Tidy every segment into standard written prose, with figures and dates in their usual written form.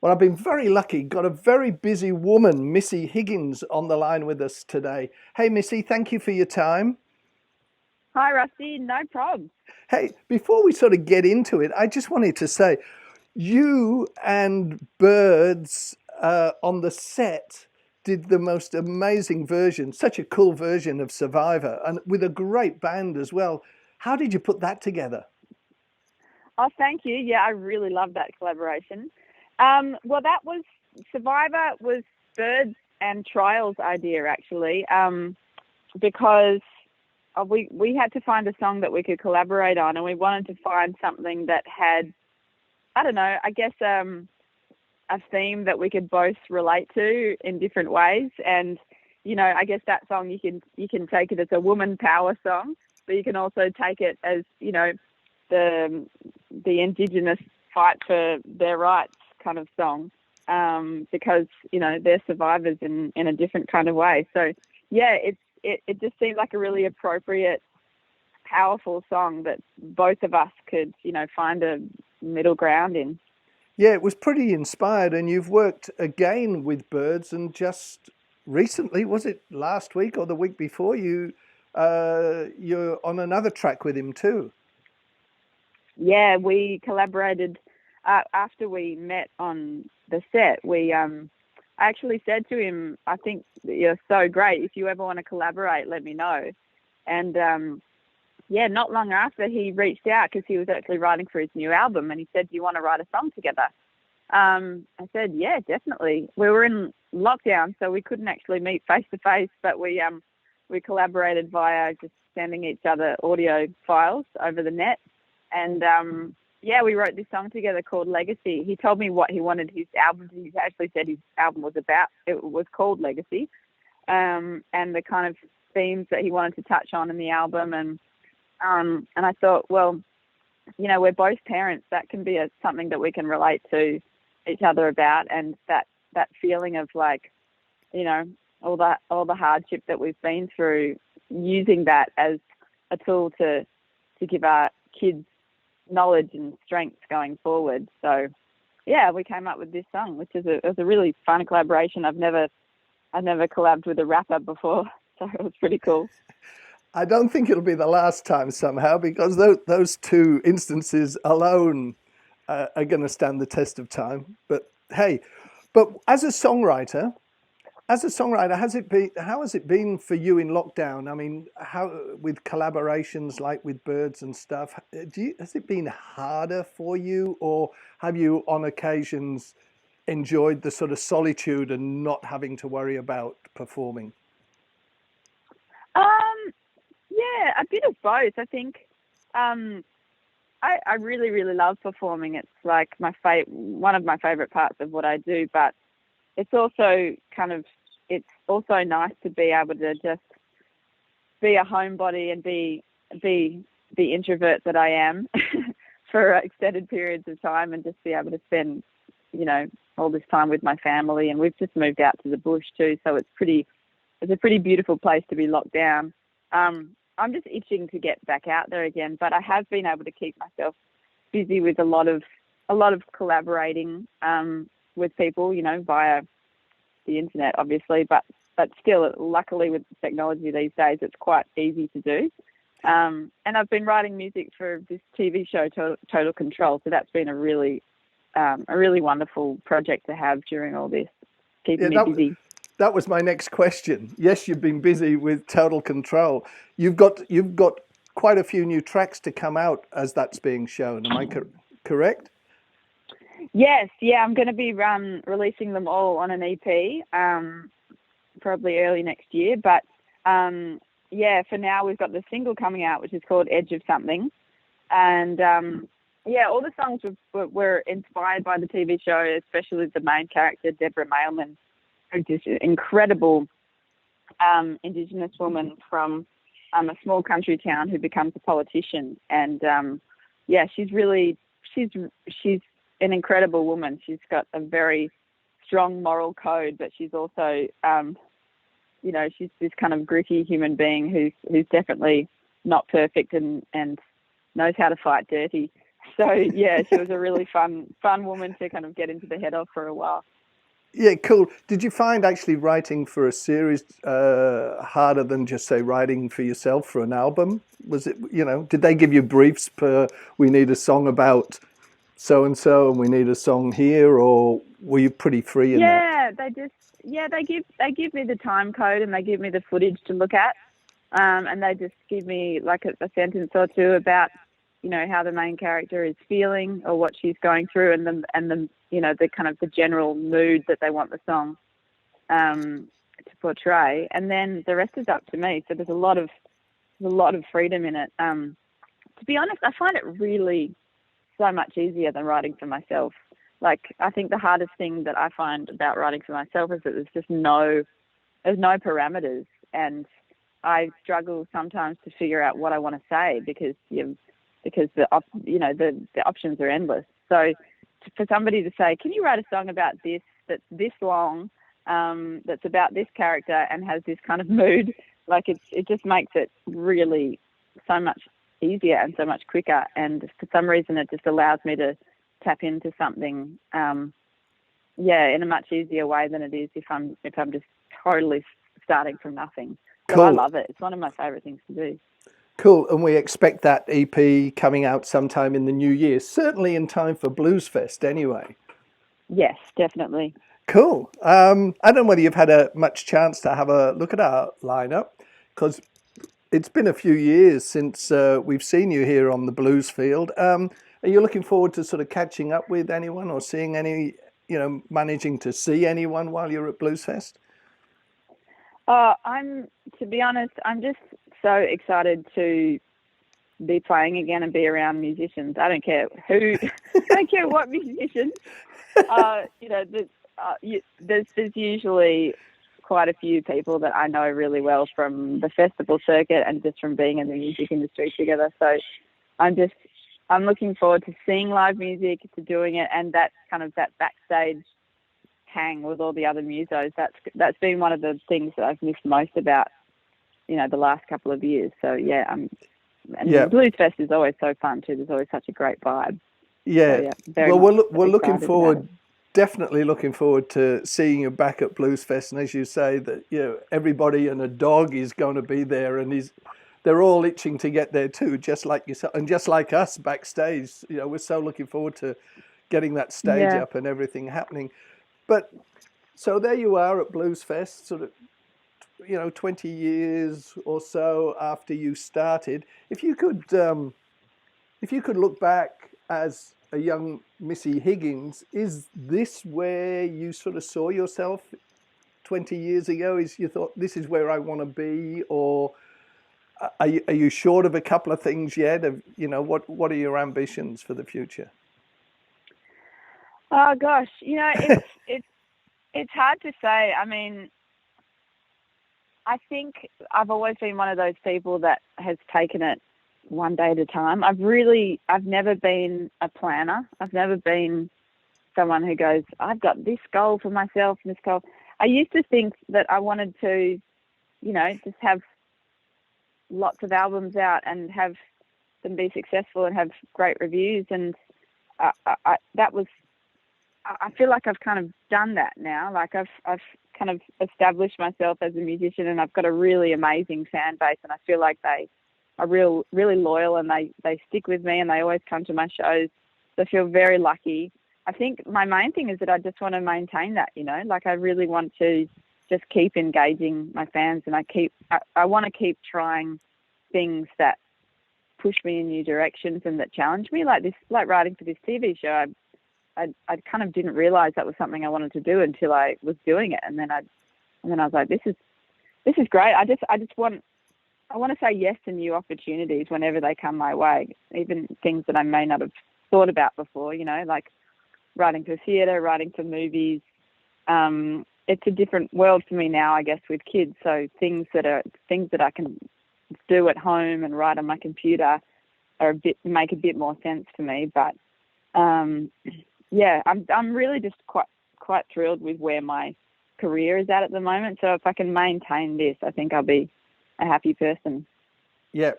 Well, I've been very lucky. Got a very busy woman, Missy Higgins, on the line with us today. Hey, Missy, thank you for your time. Hi, Rusty. No problem. Hey, before we sort of get into it, I just wanted to say you and Birds on the set did the most amazing version, such a cool version of Survivor, and with a great band as well. How did you put that together? Oh, thank you. Yeah, I really love that collaboration. Well, that was Survivor was Birds and Trials' idea actually, because we had to find a song that we could collaborate on, and we wanted to find something that had, I don't know, I guess a theme that we could both relate to in different ways. And I guess that song you can take it as a woman power song, but you can also take it as the Indigenous fight for their rights kind of song, because they're survivors in a different kind of way. So yeah, it just seemed like a really appropriate, powerful song that both of us could find a middle ground in. Yeah, it was pretty inspired, and you've worked again with Birds, and just recently, was it last week or the week before, you're on another track with him too. Yeah, we collaborated after we met on the set. I actually said to him, "I think that you're so great. If you ever want to collaborate, let me know." And yeah, not long after he reached out because he was actually writing for his new album, and he said, "Do you want to write a song together?" I said, "Yeah, definitely." We were in lockdown, so we couldn't actually meet face to face, but we collaborated via just sending each other audio files over the net. And yeah, we wrote this song together called Legacy. He told me what he wanted his album to. He actually said his album was about. It was called Legacy, and the kind of themes that he wanted to touch on in the album. And I thought, well, we're both parents. That can be something that we can relate to each other about, and that feeling of like, you know, all the hardship that we've been through, using that as a tool to give our kids knowledge and strength going forward. So yeah, we came up with this song, which is it was a really fun collaboration. I've never collabed with a rapper before, so it was pretty cool. I don't think it'll be the last time somehow, because those two instances alone are going to stand the test of time. But hey, but as a songwriter, how has it been for you in lockdown? I mean, how with collaborations like with Birds and stuff? Has it been harder for you, or have you on occasions enjoyed the sort of solitude and not having to worry about performing? Um, yeah, a bit of both. I think um, I really, really love performing. It's like one of my favorite parts of what I do, but it's also it's also nice to be able to just be a homebody and be the introvert that I am for extended periods of time, and just be able to spend, you know, all this time with my family. And we've just moved out to the bush too, so it's a pretty beautiful place to be locked down. I'm just itching to get back out there again, but I have been able to keep myself busy with a lot of collaborating with people, via the internet, obviously, but still, luckily with technology these days, it's quite easy to do. And I've been writing music for this TV show, Total Control, so that's been a really wonderful project to have during all this, keeping Yeah, me busy. that was my next question. Yes, you've been busy with Total Control. You've got quite a few new tracks to come out as that's being shown. Am I correct? Yes, yeah, I'm going to be releasing them all on an EP, probably early next year. But yeah, for now we've got the single coming out, which is called Edge of Something, and yeah, all the songs were inspired by the TV show, especially the main character, Deborah Mailman, who's this incredible Indigenous woman from a small country town who becomes a politician. And yeah, she's she's an incredible woman. She's got a very strong moral code, but she's also she's this kind of gritty human being who's definitely not perfect, and knows how to fight dirty. So yeah, she was a really fun woman to kind of get into the head of for a while. Yeah, cool. Did you find actually writing for a series harder than just say writing for yourself for an album? Was it, did they give you briefs per we need a song about so and so and we need a song here, or were you pretty free in that? Yeah, they give me the time code and they give me the footage to look at, and they just give me like a sentence or two about how the main character is feeling or what she's going through, and the the kind of the general mood that they want the song to portray, and then the rest is up to me. So there's a lot of freedom in it. To be honest, I find it really so much easier than writing for myself. Like, I think the hardest thing that I find about writing for myself is that there's no parameters, and I struggle sometimes to figure out what I want to say because the options are endless. So for somebody to say, can you write a song about this that's this long, that's about this character and has this kind of mood, like it just makes it really so much easier and so much quicker. And for some reason, it just allows me to tap into something, in a much easier way than it is if I'm just totally starting from nothing. So I Cool. love it. It's one of my favorite things to do. Cool. And we expect that EP coming out sometime in the new year, certainly in time for Blues Fest anyway. Yes, definitely. Cool. I don't know whether you've had a much chance to have a look at our lineup, because it's been a few years since we've seen you here on the blues field. Are you looking forward to sort of catching up with anyone or seeing any, managing to see anyone while you're at Blues Fest? To be honest, I'm just so excited to be playing again and be around musicians. I don't care who, I don't care what musicians. There's usually quite a few people that I know really well from the festival circuit and just from being in the music industry together. So I'm looking forward to seeing live music, to doing it, and that kind of that backstage hang with all the other musos. That's been one of the things that I've missed most about the last couple of years. So yeah, Yeah. Blues Fest is always so fun too. There's always such a great vibe. Yeah. So yeah, very Well, much we're looking excited about it. forward, definitely looking forward to seeing you back at Blues Fest. And as you say, that everybody and a dog is going to be there, and they're all itching to get there too, just like yourself and just like us backstage. We're so looking forward to getting that stage Yeah. up and everything happening. But so there you are at Blues Fest, sort of 20 years or so after you started. If you could look back as a young Missy Higgins, is this where you sort of saw yourself 20 years ago? Is you thought this is where I want to be, or are you short of a couple of things yet? What are your ambitions for the future? Oh gosh, it's hard to say. I mean, I think I've always been one of those people that has taken it one day at a time. I've never been a planner. I've never been someone who goes, I've got this goal for myself and this goal. I used to think that I wanted to, just have lots of albums out and have them be successful and have great reviews. And I feel like I've kind of done that now. Like I've kind of established myself as a musician, and I've got a really amazing fan base, and I feel like they are really loyal, and they stick with me, and they always come to my shows. So I feel very lucky. I think my main thing is that I just want to maintain that, like I really want to just keep engaging my fans, and I want to keep trying things that push me in new directions and that challenge me, like writing for this TV show. I kind of didn't realize that was something I wanted to do until I was doing it, and then I was like, this is great. I want to say yes to new opportunities whenever they come my way, even things that I may not have thought about before. Like writing for theatre, writing for movies. It's a different world for me now, I guess, with kids. So things that I can do at home and write on my computer make a bit more sense to me. But I'm really just quite thrilled with where my career is at the moment. So if I can maintain this, I think I'll be a happy person. Yeah,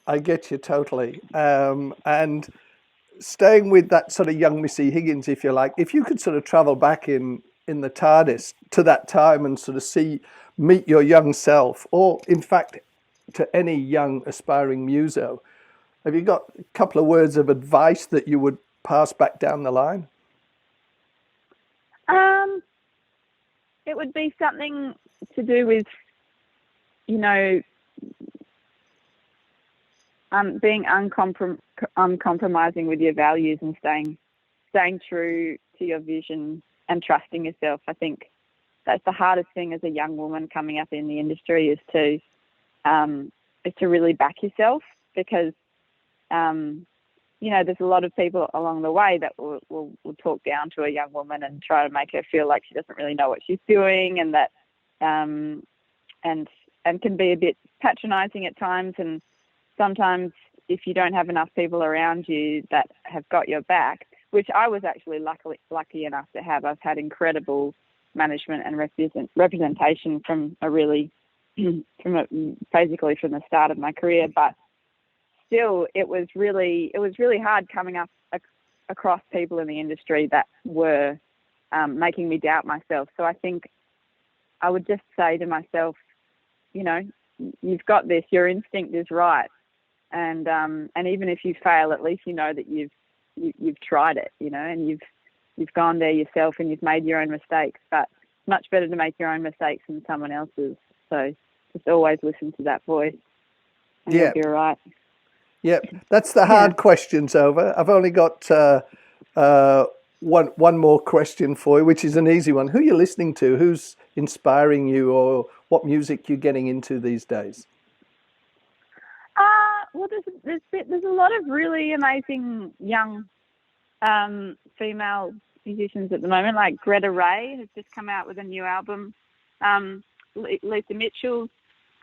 I get you totally. And staying with that sort of young Missy Higgins, if you like, if you could sort of travel back in the TARDIS to that time and sort of meet your young self, or in fact to any young aspiring muso, have you got a couple of words of advice that you would pass back down the line? Um, it would be something to do with, you know, being uncompromising with your values and staying true to your vision and trusting yourself. I think that's the hardest thing as a young woman coming up in the industry is to really back yourself, because you know, there's a lot of people along the way that will talk down to a young woman and try to make her feel like she doesn't really know what she's doing, and that and can be a bit patronizing at times. And sometimes if you don't have enough people around you that have got your back, which I was actually lucky enough to have. I've had incredible management and representation from basically from the start of my career, but still it was really hard coming up across people in the industry that were making me doubt myself. So I think I would just say to myself, you know, you've got this, your instinct is right. And even if you fail, at least you know that you've tried it, you know, and you've gone there yourself and you've made your own mistakes. But it's much better to make your own mistakes than someone else's. So just always listen to that voice, and Yeah, you'll be all right. yeah. That's the Yeah. hard questions over. I've only got one more question for you, which is an easy one. Who are you listening to? Who's inspiring you, or what music you're getting into these days? Well, there's a lot of really amazing young female musicians at the moment. Like Greta Ray has just come out with a new album. Lisa Mitchell's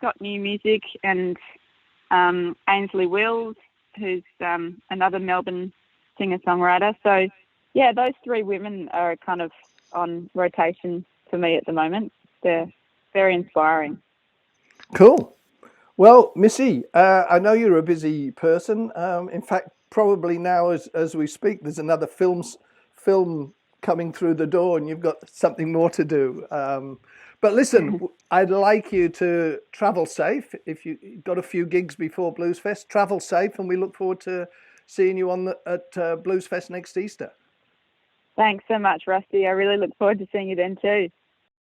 got new music, and Ainsley Wills, who's another Melbourne singer-songwriter. So, yeah, those three women are kind of on rotation for me at the moment. They're very inspiring. Cool. Well, Missy, I know you're a busy person. In fact, probably now as we speak, there's another film coming through the door, and you've got something more to do. But listen, I'd like you to travel safe. If you got a few gigs before Blues Fest, travel safe, and we look forward to seeing you at Blues Fest next Easter. Thanks so much, Rusty. I really look forward to seeing you then too.